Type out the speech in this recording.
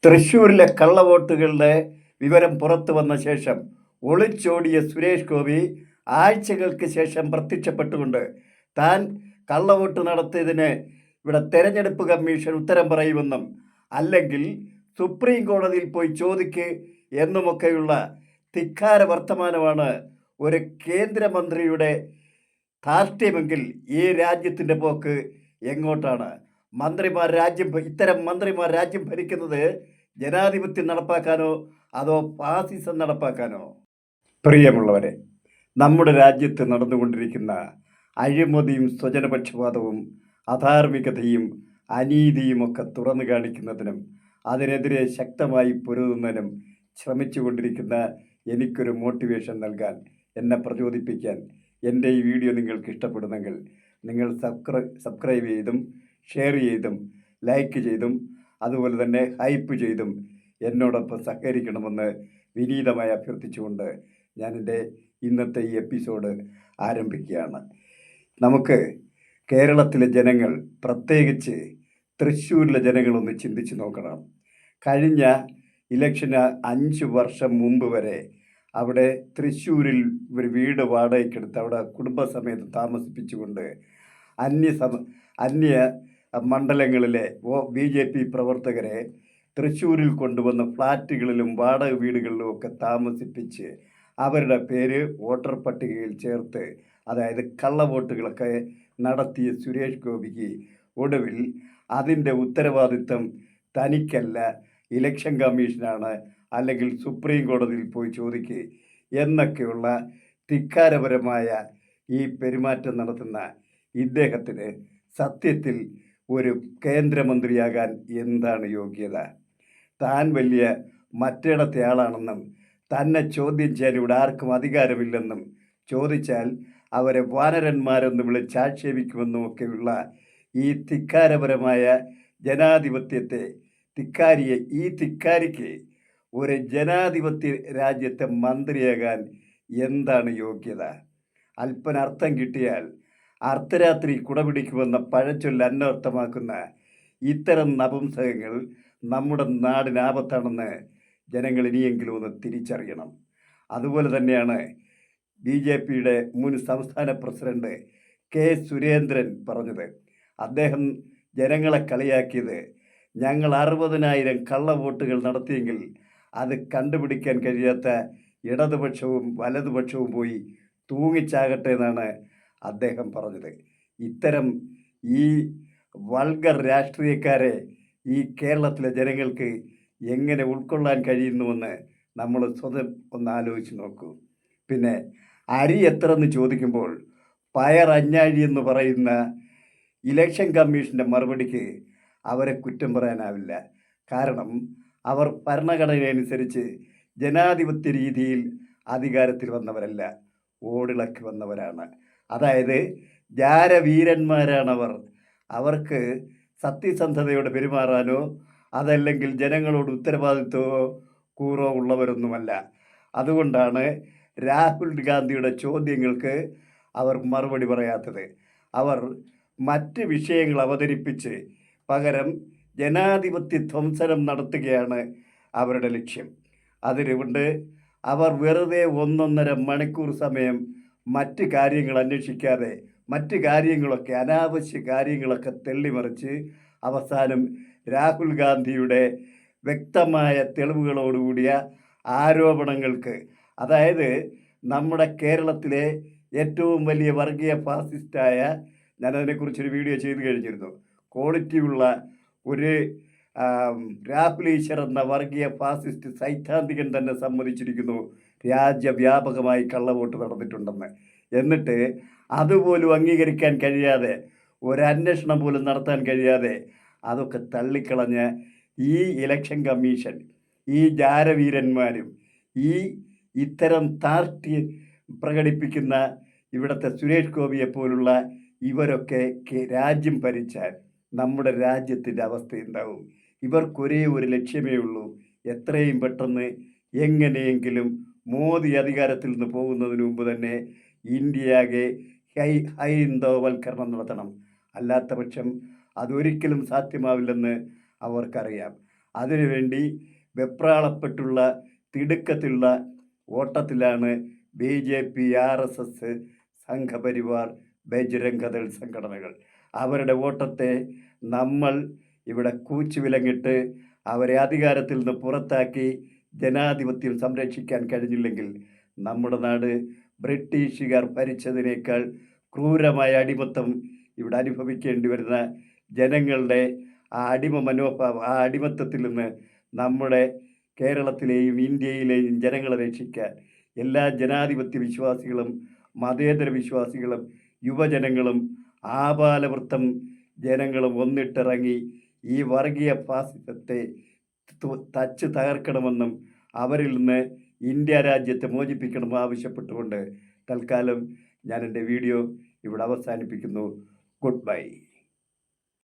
തൃശ്ശൂരിലെ കള്ളവോട്ടുകളുടെ വിവരം പുറത്തു വന്ന ശേഷം ഒളിച്ചോടിയ സുരേഷ് ഗോപി ആഴ്ചകൾക്ക് ശേഷം പ്രത്യക്ഷപ്പെട്ടുകൊണ്ട് താൻ കള്ളവോട്ട് നടത്തിയതിന് ഇവിടെ തെരഞ്ഞെടുപ്പ് കമ്മീഷൻ ഉത്തരം പറയുമെന്നും അല്ലെങ്കിൽ സുപ്രീം കോടതിയിൽ പോയി ചോദിക്ക് എന്നുമൊക്കെയുള്ള ധിക്കാര വർത്തമാനമാണ് ഒരു കേന്ദ്രമന്ത്രിയുടെ ധാർഷ്ട്യമെങ്കിൽ ഈ രാജ്യത്തിൻ്റെ പോക്ക് എങ്ങോട്ടാണ്? ഇത്തരം മന്ത്രിമാർ രാജ്യം ഭരിക്കുന്നത് ജനാധിപത്യം നടപ്പാക്കാനോ അതോ ഫാസിസം നടപ്പാക്കാനോ? പ്രിയമുള്ളവരെ, നമ്മുടെ രാജ്യത്ത് നടന്നുകൊണ്ടിരിക്കുന്ന അഴിമതിയും സ്വജനപക്ഷപാതവും അധാർമികതയും അനീതിയുമൊക്കെ തുറന്നു കാണിക്കുന്നതിനും അതിനെതിരെ ശക്തമായി പൊരുതുന്നതിനും ശ്രമിച്ചുകൊണ്ടിരിക്കുന്ന എനിക്കൊരു മോട്ടിവേഷൻ നൽകാൻ, എന്നെ പ്രചോദിപ്പിക്കാൻ എൻ്റെ ഈ വീഡിയോ നിങ്ങൾക്ക് ഇഷ്ടപ്പെടുന്നെങ്കിൽ നിങ്ങൾ സബ്സ്ക്രൈബ് ചെയ്തും ഷെയർ ചെയ്തും ലൈക്ക് ചെയ്തും അതുപോലെ തന്നെ ഹൈപ്പ് ചെയ്തും എന്നോടൊപ്പം സഹകരിക്കണമെന്ന് വിനീതമായി അഭ്യർത്ഥിച്ചുകൊണ്ട് ഞാനെൻ്റെ ഇന്നത്തെ ഈ എപ്പിസോഡ് ആരംഭിക്കുകയാണ്. നമുക്ക് കേരളത്തിലെ ജനങ്ങൾ, പ്രത്യേകിച്ച് തൃശ്ശൂരിലെ ജനങ്ങളൊന്ന് ചിന്തിച്ച് നോക്കണം. കഴിഞ്ഞ ഇലക്ഷന് 5 വർഷം മുമ്പ് വരെ അവിടെ തൃശ്ശൂരിൽ ഒരു വീട് വാടകയ്ക്കെടുത്ത് അവിടെ കുടുംബസമേതം താമസിപ്പിച്ചുകൊണ്ട് അന്യ മണ്ഡലങ്ങളിലെ BJP പ്രവർത്തകരെ തൃശ്ശൂരിൽ കൊണ്ടുവന്ന് ഫ്ലാറ്റുകളിലും വാടക വീടുകളിലും ഒക്കെ താമസിപ്പിച്ച് അവരുടെ പേര് വോട്ടർ പട്ടികയിൽ ചേർത്ത്, അതായത് കള്ളവോട്ടുകളൊക്കെ നടത്തിയ സുരേഷ് ഗോപിക്ക് ഒടുവിൽ അതിൻ്റെ ഉത്തരവാദിത്വം തനിക്കല്ല, ഇലക്ഷൻ കമ്മീഷനാണ്, അല്ലെങ്കിൽ സുപ്രീം കോടതിയിൽ പോയി ചോദിക്കുക എന്നൊക്കെയുള്ള ധിക്കാരപരമായ ഈ പെരുമാറ്റം നടത്തുന്ന ഇദ്ദേഹത്തിന് സത്യത്തിൽ ഒരു കേന്ദ്രമന്ത്രിയാകാൻ എന്താണ് യോഗ്യത? താൻ വലിയ മറ്റിടത്തെ ആളാണെന്നും തന്നെ ചോദ്യം ചെയ്യാൻ ഇവിടെ ആർക്കും അധികാരമില്ലെന്നും ചോദിച്ചാൽ അവരെ വാനരന്മാരെന്ന് വിളിച്ചാക്ഷേപിക്കുമെന്നും ഒക്കെയുള്ള ഈ ധിക്കാരപരമായ ജനാധിപത്യത്തെ ഈ ധിക്കാരിക്ക് ഒരു ജനാധിപത്യ രാജ്യത്തെ മന്ത്രിയാകാൻ എന്താണ് യോഗ്യത? അല്പനർത്ഥം കിട്ടിയാൽ അർദ്ധരാത്രി കുടപിടിക്കുമെന്ന പഴഞ്ചൊല്ല് അന്വർത്ഥമാക്കുന്ന ഇത്തരം നപുംസകങ്ങൾ നമ്മുടെ നാടിന് ആപത്താണെന്ന് ജനങ്ങൾ ഇനിയെങ്കിലും ഒന്ന് തിരിച്ചറിയണം. അതുപോലെ തന്നെയാണ് BJPയുടെ മുൻ സംസ്ഥാന പ്രസിഡന്റ് K. സുരേന്ദ്രൻ പറഞ്ഞത്. അദ്ദേഹം ജനങ്ങളെ കളിയാക്കിയത്, ഞങ്ങൾ 60,000 കള്ളവോട്ടുകൾ നടത്തിയെങ്കിൽ അത് കണ്ടുപിടിക്കാൻ കഴിയാത്ത ഇടതുപക്ഷവും വലതുപക്ഷവും പോയി തൂങ്ങിച്ചാകട്ടെ എന്നാണ് അദ്ദേഹം പറഞ്ഞത്. ഇത്തരം ഈ വൾഗർ രാഷ്ട്രീയക്കാരെ ഈ കേരളത്തിലെ ജനങ്ങൾക്ക് എങ്ങനെ ഉൾക്കൊള്ളാൻ കഴിയുന്നുവെന്ന് നമ്മൾ സ്വതം ഒന്ന് ആലോചിച്ച് നോക്കൂ. പിന്നെ അരി എത്ര എന്ന് ചോദിക്കുമ്പോൾ പയർ അഞ്ഞാഴി എന്ന് പറയുന്ന ഇലക്ഷൻ കമ്മീഷൻ്റെ മറുപടിക്ക് അവരെ കുറ്റം പറയാനാവില്ല. കാരണം അവർ ഭരണഘടനയനുസരിച്ച് ജനാധിപത്യ രീതിയിൽ അധികാരത്തിൽ വന്നവരല്ല, ഓടിളക്കി വന്നവരാണ്. അതായത് ജാരവീരന്മാരാണവർ. അവർക്ക് സത്യസന്ധതയോടെ പെരുമാറാനോ അതല്ലെങ്കിൽ ജനങ്ങളോട് ഉത്തരവാദിത്വമോ കൂറോ ഉള്ളവരൊന്നുമല്ല. അതുകൊണ്ടാണ് രാഹുൽ ഗാന്ധിയുടെ ചോദ്യങ്ങൾക്ക് അവർ മറുപടി പറയാത്തത്. അവർ മറ്റ് വിഷയങ്ങൾ അവതരിപ്പിച്ച് പകരം ജനാധിപത്യ ധ്വംസനം നടത്തുകയാണ് അവരുടെ ലക്ഷ്യം. അതുകൊണ്ട് അവർ വെറുതെ 1.5 മണിക്കൂർ സമയം മറ്റ് കാര്യങ്ങൾ അന്വേഷിക്കാതെ അനാവശ്യ കാര്യങ്ങളൊക്കെ തെള്ളിമറിച്ച് അവസാനം രാഹുൽ ഗാന്ധിയുടെ വ്യക്തമായ തെളിവുകളോടുകൂടിയ ആരോപണങ്ങൾക്ക്, അതായത് നമ്മുടെ കേരളത്തിലെ ഏറ്റവും വലിയ വർഗീയ ഫാസിസ്റ്റായ, ഞാനതിനെക്കുറിച്ചൊരു വീഡിയോ ചെയ്തു കഴിഞ്ഞിരുന്നു, ക്വാളിറ്റിയുള്ള ഒരു രാഹുൽ ഈശ്വർ എന്ന വർഗീയ ഫാസിസ്റ്റ് സൈദ്ധാന്തികൻ തന്നെ സമ്മതിച്ചിരിക്കുന്നു രാജ്യവ്യാപകമായി കള്ളവോട്ട് നടന്നിട്ടുണ്ടെന്ന്. എന്നിട്ട് അതുപോലും അംഗീകരിക്കാൻ കഴിയാതെ, ഒരന്വേഷണം പോലും നടത്താൻ കഴിയാതെ അതൊക്കെ തള്ളിക്കളഞ്ഞ ഈ ഇലക്ഷൻ കമ്മീഷൻ, ഈ ജാരവീരന്മാരും ഇത്തരം താർട്ടി പ്രകടിപ്പിക്കുന്ന ഇവിടുത്തെ സുരേഷ് ഗോപിയെപ്പോലുള്ള ഇവരൊക്കെ രാജ്യം ഭരിച്ചാൽ നമ്മുടെ രാജ്യത്തിൻ്റെ അവസ്ഥ ഉണ്ടാവും. ഇവർക്കൊരേ ഒരു ലക്ഷ്യമേ ഉള്ളൂ, എത്രയും പെട്ടെന്ന് എങ്ങനെയെങ്കിലും മോദി അധികാരത്തിൽ നിന്ന് പോകുന്നതിന് മുമ്പ് തന്നെ ഇന്ത്യയാകെ ഹൈന്ദവവൽക്കരണം നടത്തണം. അല്ലാത്ത പക്ഷം അതൊരിക്കലും സാധ്യമാവില്ലെന്ന് അവർക്കറിയാം. അതിനുവേണ്ടി വെപ്രാളപ്പെട്ടുള്ള തിടുക്കത്തിലുള്ള ഓട്ടത്തിലാണ് BJP, RSS, സംഘപരിവാർ, ബജ്രംഗ് സംഘടനകൾ. അവരുടെ ഓട്ടത്തെ നമ്മൾ ഇവിടെ കൂച്ചുവിലങ്ങിട്ട് അവരെ അധികാരത്തിൽ നിന്ന് പുറത്താക്കി ജനാധിപത്യം സംരക്ഷിക്കാൻ കഴിഞ്ഞില്ലെങ്കിൽ നമ്മുടെ നാട് ബ്രിട്ടീഷുകാർ ഭരിച്ചതിനേക്കാൾ ക്രൂരമായ അടിമത്തം ഇവിടെ അനുഭവിക്കേണ്ടി വരുന്ന ജനങ്ങളുടെ ആ അടിമത്തത്തിൽ നിന്ന് നമ്മുടെ കേരളത്തിലെയും ഇന്ത്യയിലെയും ജനങ്ങളെ രക്ഷിക്കാൻ എല്ലാ ജനാധിപത്യ വിശ്വാസികളും മതേതര വിശ്വാസികളും യുവജനങ്ങളും ആബാലവൃത്തം ജനങ്ങളും ഒന്നിട്ടിറങ്ങി ഈ വർഗീയ ഫാസിസത്തെ തച്ച് തകർക്കണമെന്നും അവരിൽ നിന്ന് ഇന്ത്യ രാജ്യത്തെ മോചിപ്പിക്കണമെന്ന് ആവശ്യപ്പെട്ടുകൊണ്ട് തൽക്കാലം ഞാൻ എൻ്റെ വീഡിയോ ഇവിടെ അവസാനിപ്പിക്കുന്നു. Good bye.